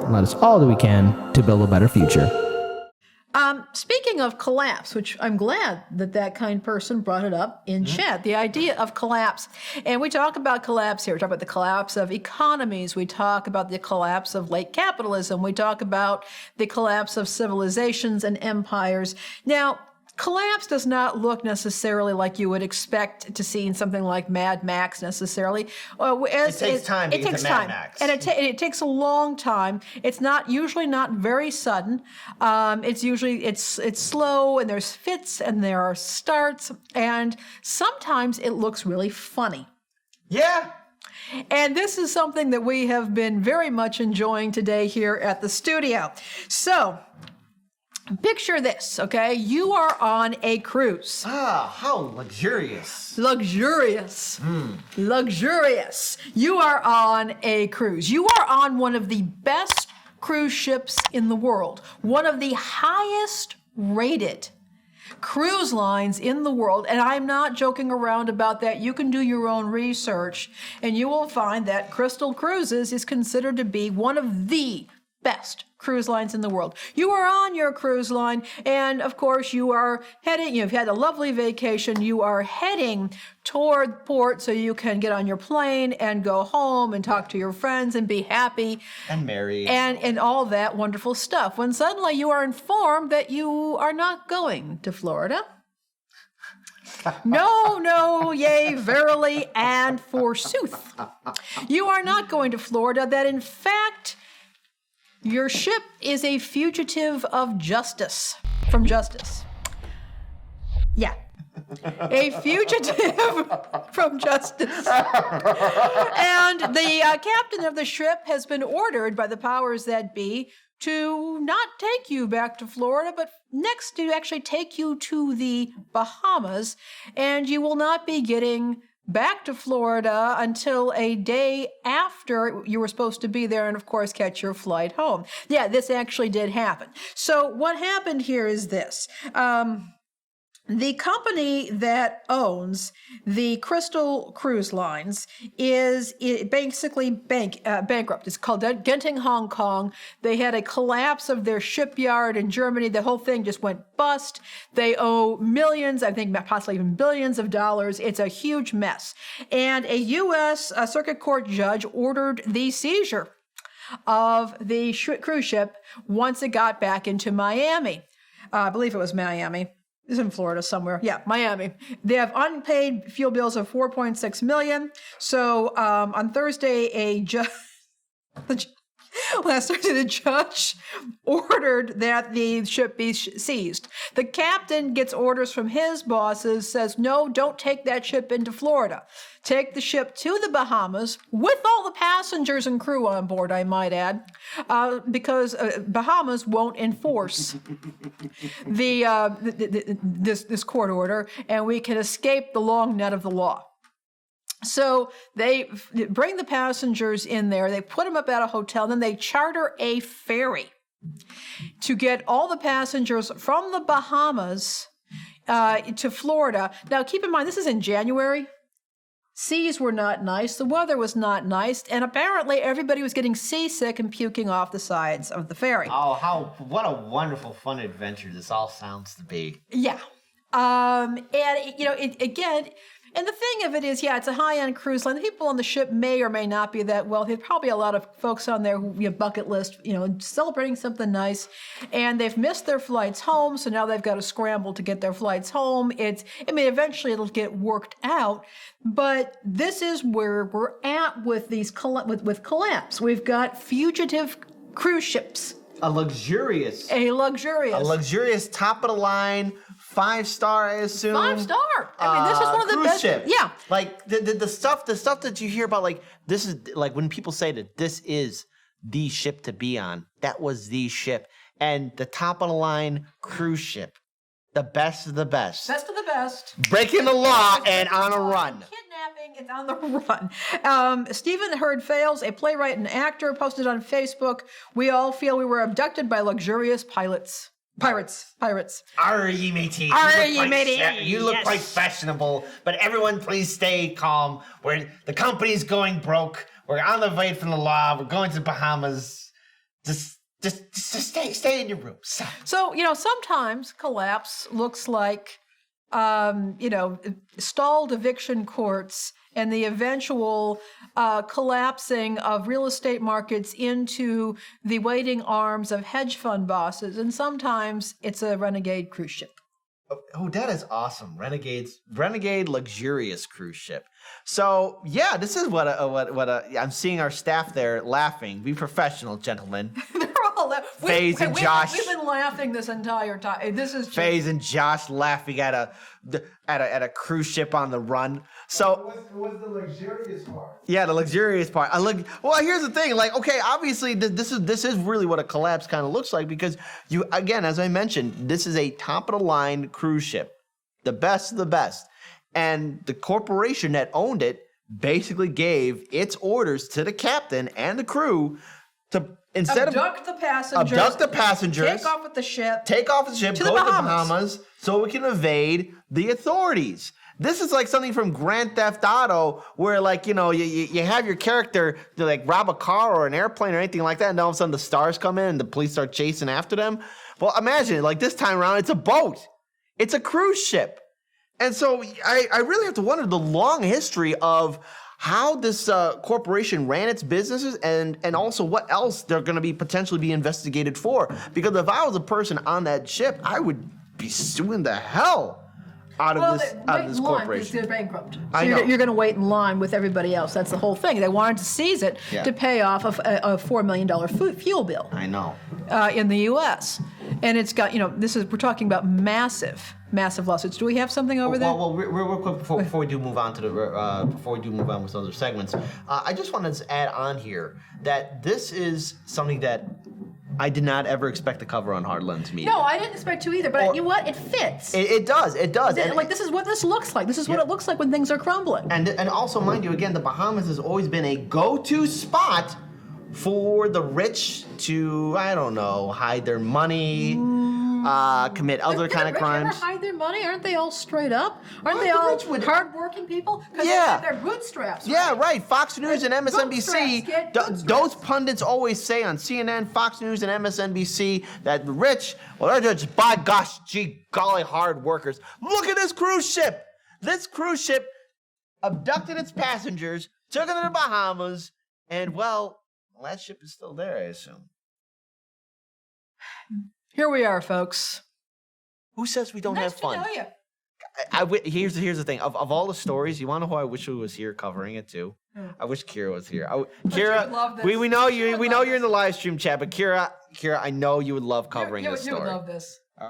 and let us all do we can to build a better future. Speaking of collapse, which I'm glad that kind person brought it up in chat, the idea of collapse. And we talk about collapse here. We talk about the collapse of economies. We talk about the collapse of late capitalism. We talk about the collapse of civilizations and empires. Now, collapse does not look necessarily like you would expect to see in something like Mad Max necessarily. It takes time to get to Mad Max. And it takes a long time. It's usually not very sudden. It's slow, and there's fits and there are starts, and sometimes it looks really funny. Yeah. And this is something that we have been very much enjoying today here at the studio. So, picture this, okay? You are on a cruise. Ah, how luxurious. Luxurious. Luxurious. You are on a cruise. You are on one of the best cruise ships in the world. One of the highest rated cruise lines in the world. And I'm not joking around about that. You can do your own research and you will find that Crystal Cruises is considered to be one of the best cruise lines in the world. You are on your cruise line, and of course you are heading, you've had a lovely vacation, you are heading toward port so you can get on your plane and go home and talk to your friends and be happy. And married. And all that wonderful stuff. When suddenly you are informed that you are not going to Florida. No, yea, verily, and forsooth. You are not going to Florida, that in fact, your ship is a fugitive of justice, from justice. Yeah. A fugitive from justice. And the captain of the ship has been ordered by the powers that be to not take you back to Florida, but next to actually take you to the Bahamas, and you will not be getting back to Florida until a day after you were supposed to be there and, of course, catch your flight home. Yeah, this actually did happen. So what happened here is this. The company that owns the Crystal Cruise Lines is basically bankrupt. It's called Genting Hong Kong. They had a collapse of their shipyard in Germany. The whole thing just went bust. They owe millions, I think possibly even billions of dollars. It's a huge mess. And a U.S. Circuit Court judge ordered the seizure of the cruise ship once it got back into Miami. I believe it was Miami. It's in Florida somewhere. Yeah, Miami. They have unpaid fuel bills of $4.6 million. So on Thursday, last Thursday, the judge ordered that the ship be seized. The captain gets orders from his bosses, says, no, don't take that ship into Florida. Take the ship to the Bahamas with all the passengers and crew on board, I might add, because Bahamas won't enforce this court order, and we can escape the long net of the law. So they bring the passengers in there, they put them up at a hotel, then they charter a ferry to get all the passengers from the Bahamas to Florida. Now, keep in mind, this is in January. Seas were not nice, the weather was not nice, and apparently everybody was getting seasick and puking off the sides of the ferry. Oh, what a wonderful, fun adventure this all sounds to be. Yeah. Again, and the thing of it is, yeah, it's a high-end cruise line. The people on the ship may or may not be that wealthy. There's probably a lot of folks on there who bucket list, celebrating something nice, and they've missed their flights home, so now they've got to scramble to get their flights home. Eventually it'll get worked out, but this is where we're at with these with collapse. We've got fugitive cruise ships. A luxurious, top of the line, 5-star, I assume. 5-star. This is one of the cruise best. Ship. Yeah. Like the stuff that you hear about, like this is like when people say that this is the ship to be on. That was the ship, and the top of the line cruise ship, the best of the best. Best of the best. Breaking the law and on a run. Kidnapping and on the run. Stephen Hurd Fails, a playwright and actor, posted on Facebook, we all feel we were abducted by luxurious pirates. Arr, ye matey. You look quite fashionable, but everyone please stay calm. The company's going broke. We're on the way from the law. We're going to the Bahamas. Just stay in your room. Stop. So, sometimes collapse looks like, stalled eviction courts and the eventual collapsing of real estate markets into the waiting arms of hedge fund bosses. And sometimes it's a renegade cruise ship. Oh, that is awesome. Renegade luxurious cruise ship. So, yeah, this is what I'm seeing our staff there laughing. Be professional, gentlemen. They're all laughing. FaZe and Josh. We've been laughing this entire time. This is just... FaZe and Josh laughing at a cruise ship on the run. So it was the luxurious part. Yeah, the luxurious part. Well, here's the thing. Like, okay, obviously this is really what a collapse kind of looks like because again, as I mentioned, this is a top of the line cruise ship, the best of the best, and the corporation that owned it basically gave its orders to the captain and the crew to abduct the passengers, take off with the ship, go to to the Bahamas so we can evade the authorities. This is like something from Grand Theft Auto where, like, you have your character to, like, rob a car or an airplane or anything like that, and all of a sudden the stars come in and the police start chasing after them. Well, imagine, like, this time around, it's a boat. It's a cruise ship. And so I really have to wonder the long history of how this corporation ran its businesses and also what else they're going to be potentially be investigated for. Because if I was a person on that ship, I would be suing the hell out of this corporation. They're bankrupt. So I know. You're going to wait in line with everybody else. That's the whole thing. They wanted to seize it to pay off a $4 million fuel bill. I know. In the U.S. And it's got, we're talking about massive lawsuits. Do we have something over there? Well, real quick before we do move on with other segments, I just wanted to add on here that this is something that I did not ever expect to cover on Hardlands Media. No, I didn't expect to either, but you know what? It fits. It does. This is what this looks like. This is what it looks like when things are crumbling. And also, mind you, again, the Bahamas has always been a go-to spot for the rich to, I don't know, hide their money, commit other kind of crimes. Ever hide their money? Aren't they all straight up? Aren't they the all rich would- hardworking people? Because Yeah. they're bootstraps. Yeah, right? right. Fox News and MSNBC, Get bootstraps. those pundits always say on CNN, Fox News, and MSNBC that the rich, well, they're just, by gosh, gee, golly, hard workers. Look at this cruise ship. This cruise ship abducted its passengers, took them to the Bahamas, and, well, that ship is still there, I assume. Here we are, folks. Who says we don't Nice have fun? to know you. Here's the thing. Of all the stories, you want to know who I wish who was here covering it too? I wish Kira was here. Kira, would love this. we know She you. would We love know you're in the this. live stream chat, but Kira, I know you would love covering this You would story. love this.